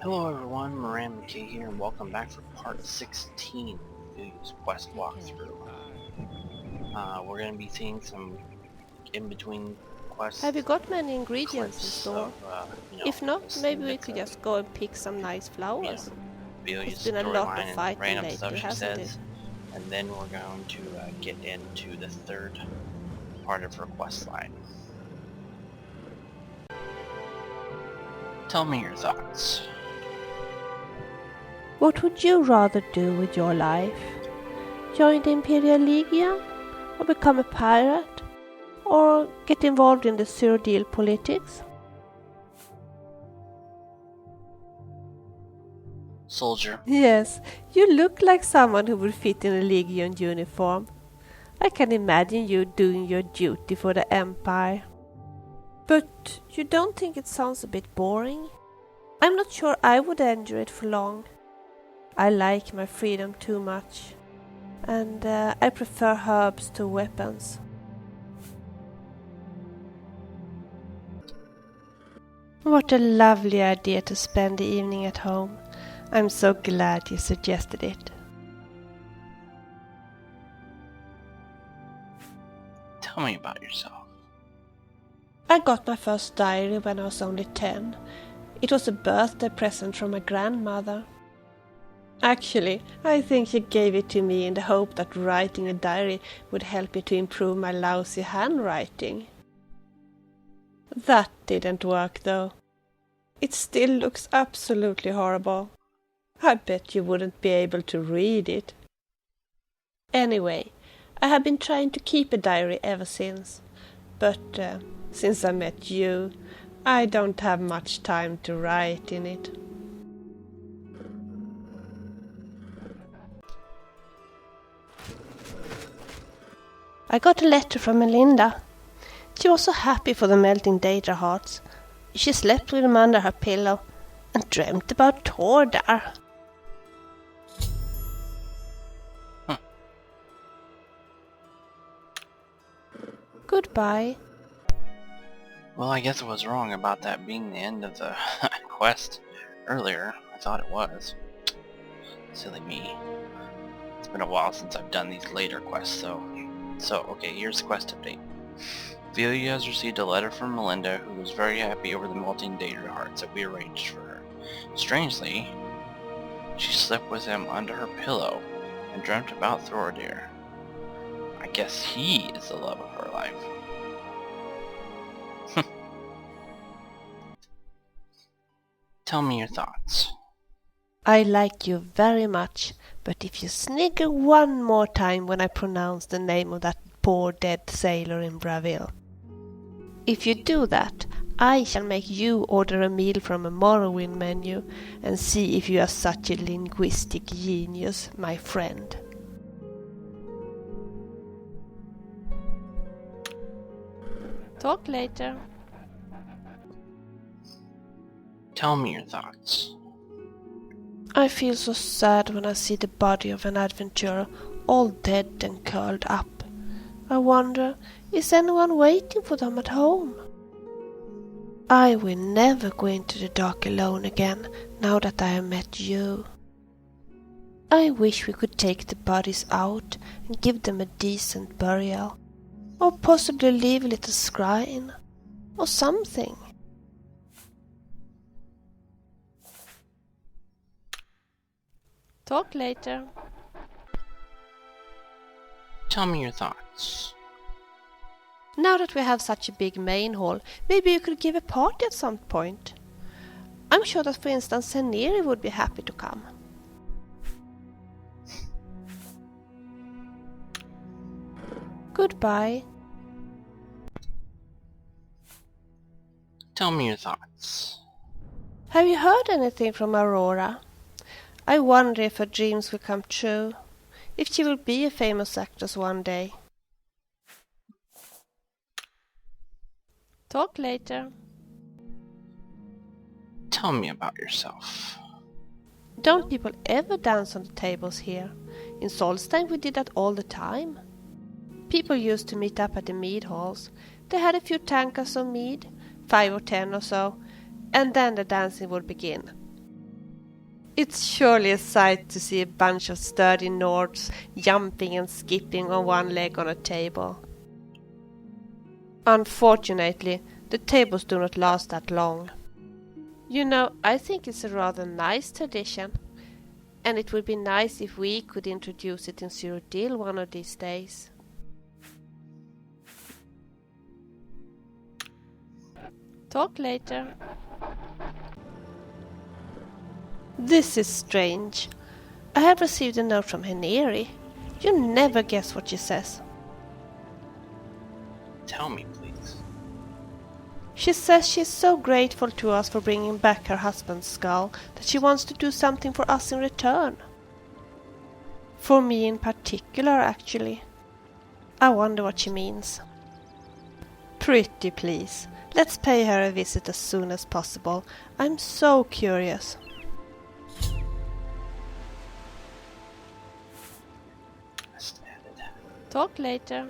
Hello everyone, Moran McKay here, and welcome back for part 16 of Vilja's quest walkthrough. We're going to be seeing some in-between quests. Have you got many ingredients in store? If not, maybe we could just go and pick some nice flowers. It's been a lot of fighting lately, hasn't it? And then we're going to get into the third part of her quest line. Tell me your thoughts. What would you rather do with your life? Join the Imperial Legion? Or become a pirate? Or get involved in the Cyrodiil politics? Soldier. Yes, you look like someone who would fit in a Legion uniform. I can imagine you doing your duty for the Empire. But you don't think it sounds a bit boring? I'm not sure I would endure it for long. I like my freedom too much, and I prefer herbs to weapons. What a lovely idea to spend the evening at home. I'm so glad you suggested it. Tell me about yourself. I got my first diary when I was only 10. It was a birthday present from my grandmother. Actually, I think she gave it to me in the hope that writing a diary would help me to improve my lousy handwriting. That didn't work though. It still looks absolutely horrible. I bet you wouldn't be able to read it. Anyway, I have been trying to keep a diary ever since, but since I met you, I don't have much time to write in it. I got a letter from Melinda. She was so happy for the melting Daedra hearts. She slept with them under her pillow and dreamt about Tordar. Goodbye. Well, I guess I was wrong about that being the end of the quest earlier. I thought it was. Silly me. It's been a while since I've done these later quests, so okay, here's the quest update. Vilja has received a letter from Melinda, who was very happy over the melting Daedra hearts that we arranged for her. Strangely, she slept with him under her pillow and dreamt about Thordir. I guess he is the love of her life. Tell me your thoughts. I like you very much, but if you snigger one more time when I pronounce the name of that poor dead sailor in Bravil. If you do that, I shall make you order a meal from a Morrowind menu and see if you are such a linguistic genius, my friend. Talk later. Tell me your thoughts. I feel so sad when I see the body of an adventurer all dead and curled up. I wonder, is anyone waiting for them at home? I will never go into the dark alone again, now that I have met you. I wish we could take the bodies out and give them a decent burial, or possibly leave a little shrine, or something. Talk later. Tell me your thoughts. Now that we have such a big main hall, maybe you could give a party at some point. I'm sure that, for instance, Seniri would be happy to come. Goodbye. Tell me your thoughts. Have you heard anything from Aurora? I wonder if her dreams will come true, if she will be a famous actress one day. Talk later. Tell me about yourself. Don't people ever dance on the tables here? In Solstein we did that all the time. People used to meet up at the mead halls. They had a few tankards of mead, 5 or 10 or so, and then the dancing would begin. It's surely a sight to see a bunch of sturdy Nords jumping and skipping on one leg on a table. Unfortunately, the tables do not last that long. You know, I think it's a rather nice tradition, and it would be nice if we could introduce it in Cyrodiil one of these days. Talk later. This is strange. I have received a note from Heneri. You never guess what she says. Tell me, please. She says she is so grateful to us for bringing back her husband's skull that she wants to do something for us in return. For me in particular, actually. I wonder what she means. Pretty please, let's pay her a visit as soon as possible. I'm so curious. Talk later.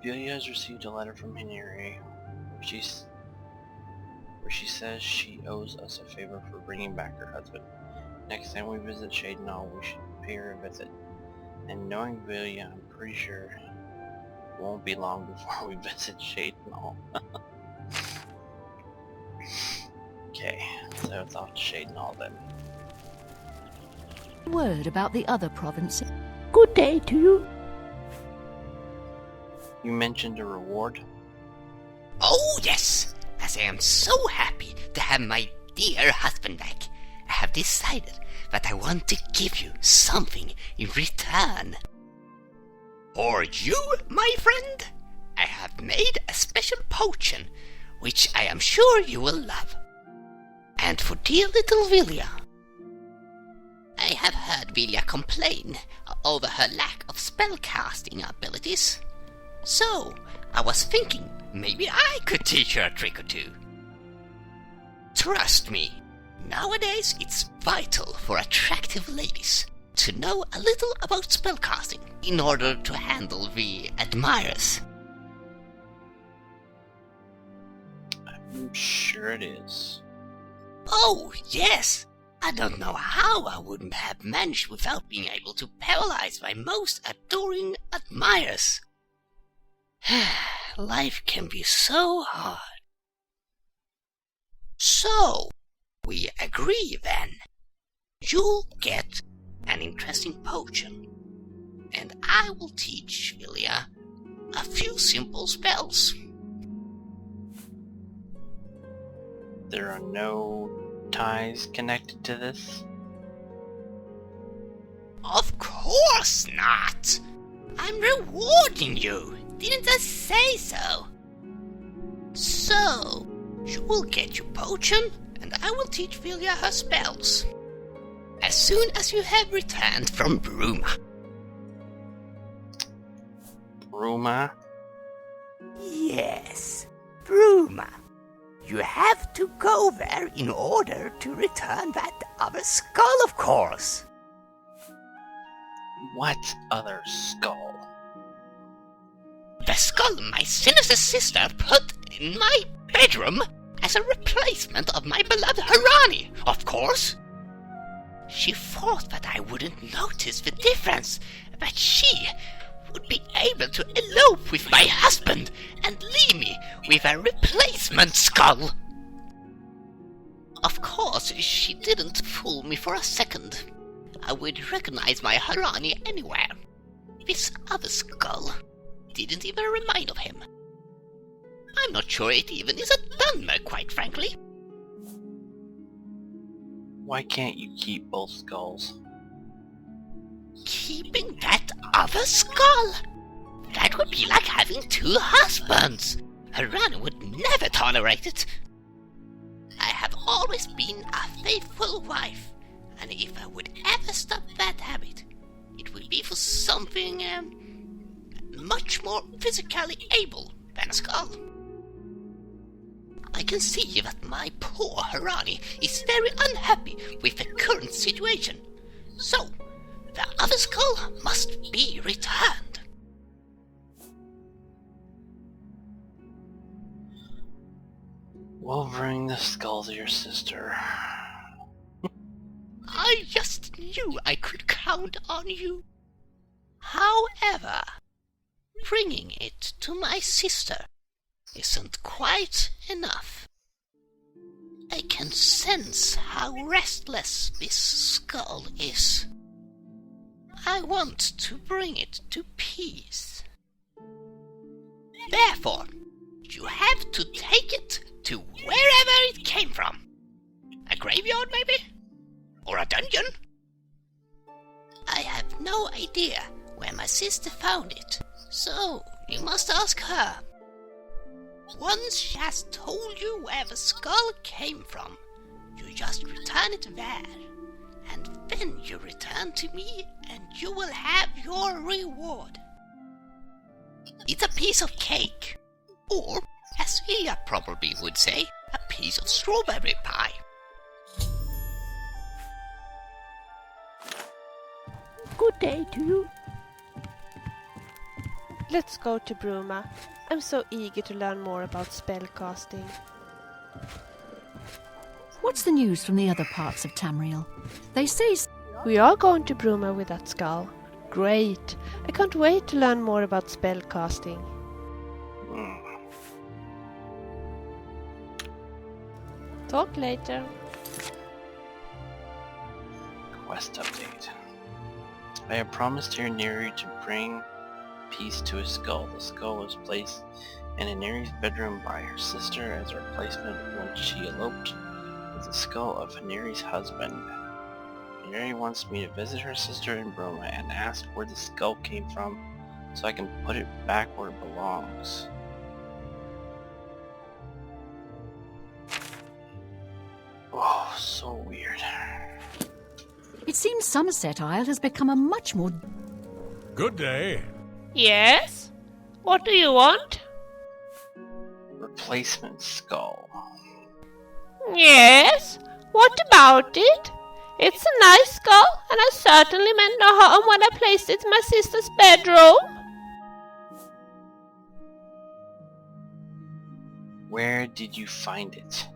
Vilja has received a letter from Henry where she says she owes us a favor for bringing back her husband. Next time we visit Shadenall, we should pay her a visit. And knowing Vilja, I'm pretty sure it won't be long before we visit Shadenall. Okay, so it's off to Shadenall then. Word about the other provinces. Good day to you. You mentioned a reward? Oh yes, as I am so happy to have my dear husband back, I have decided that I want to give you something in return. For you, my friend, I have made a special potion, which I am sure you will love. And for dear little Vilja, I have heard Vilja complain over her lack of spellcasting abilities. So, I was thinking maybe I could teach her a trick or two. Trust me, nowadays it's vital for attractive ladies to know a little about spellcasting in order to handle the admirers. I'm sure it is. Oh, yes! I don't know how I wouldn't have managed without being able to paralyze my most adoring admirers. Life can be so hard. So, we agree then. You'll get an interesting potion, and I will teach Vilja a few simple spells. There are no ties connected to this? Of course not! I'm rewarding you! Didn't I say so? So, you will get your potion, and I will teach Vilja her spells. As soon as you have returned from Bruma. Bruma? Yes, Bruma. You have to go there in order to return that other skull, of course. What other skull? The skull my sinister sister put in my bedroom as a replacement of my beloved Harani, of course. She thought that I wouldn't notice the difference, that she would be able to elope with my husband and leave me with a replacement skull. Of course, she didn't fool me for a second. I would recognize my Harani anywhere. This other skull didn't even remind of him. I'm not sure it even is a Dunmer, quite frankly. Why can't you keep both skulls? Keeping that other skull? That would be like having two husbands. Harani would never tolerate it. I have always been a faithful wife, and if I would ever stop that habit, it would be for something much more physically able than a skull. I can see that my poor Harani is very unhappy with the current situation, so the other skull must be returned. We'll bring the skull to your sister. I just knew I could count on you. However, bringing it to my sister isn't quite enough. I can sense how restless this skull is. I want to bring it to peace. Therefore, you have to take it to wherever it came from. A graveyard, maybe? Or a dungeon? I have no idea where my sister found it, so you must ask her. Once she has told you where the skull came from, you just return it there, and then you return to me and you will have your reward. It's a piece of cake, or, as Vilja probably would say, a piece of strawberry pie. Good day to you. Let's go to Bruma. I'm so eager to learn more about spellcasting. What's the news from the other parts of Tamriel? They say... We are going to Bruma with that skull. Great! I can't wait to learn more about spellcasting. Talk later. Quest update. I have promised here Neri to bring peace to his skull. The skull was placed in Neri's bedroom by her sister as a replacement when she eloped with the skull of Neri's husband. Neri wants me to visit her sister in Broma and ask where the skull came from so I can put it back where it belongs. Oh, so weird. It seems Somerset Isle has become a much more... Good day. Yes? What do you want? Replacement skull. Yes? What about it? It's a nice skull, and I certainly meant no harm when I placed it in my sister's bedroom. Where did you find it?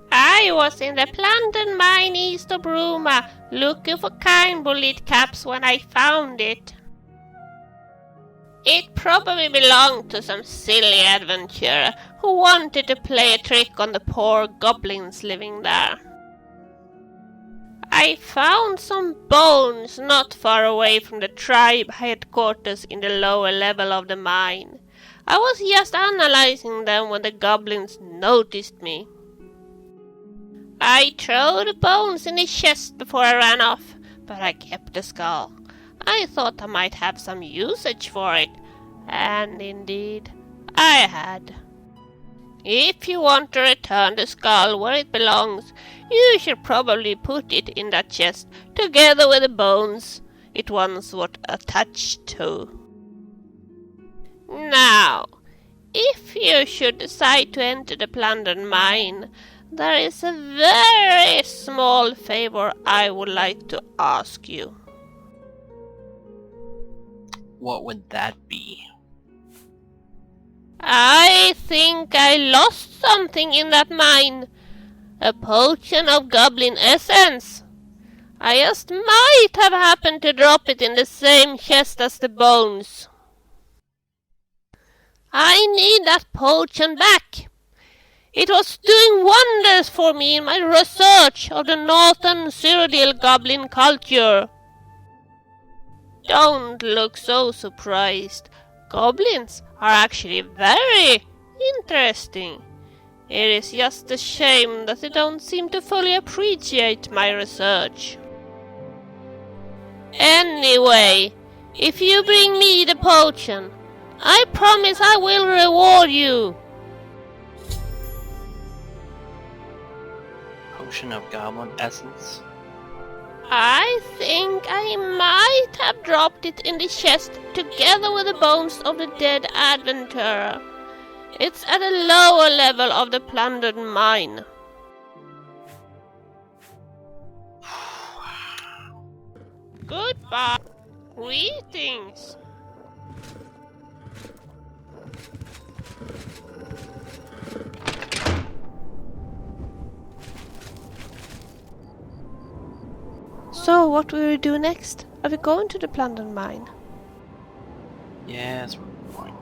I was in the planted mine east of Bruma, looking for kind bullet caps when I found it. It probably belonged to some silly adventurer who wanted to play a trick on the poor goblins living there. I found some bones not far away from the tribe headquarters in the lower level of the mine. I was just analyzing them when the goblins noticed me. I threw the bones in the chest before I ran off, but I kept the skull. I thought I might have some usage for it, and indeed, I had. If you want to return the skull where it belongs, you should probably put it in that chest together with the bones it once was attached to. Now, if you should decide to enter the plundered mine, there is a very small favor I would like to ask you. What would that be? I think I lost something in that mine. A potion of goblin essence. I just might have happened to drop it in the same chest as the bones. I need that potion back. It was doing wonders for me in my research of the northern Cyrodiil goblin culture. Don't look so surprised. Goblins are actually very interesting. It is just a shame that they don't seem to fully appreciate my research. Anyway, if you bring me the potion, I promise I will reward you. Potion of goblin essence? I think I might have dropped it in the chest together with the bones of the dead adventurer. It's at a lower level of the plundered mine. Goodbye. Greetings. So, what will we do next? Are we going to the plundered mine? Yes, we're going.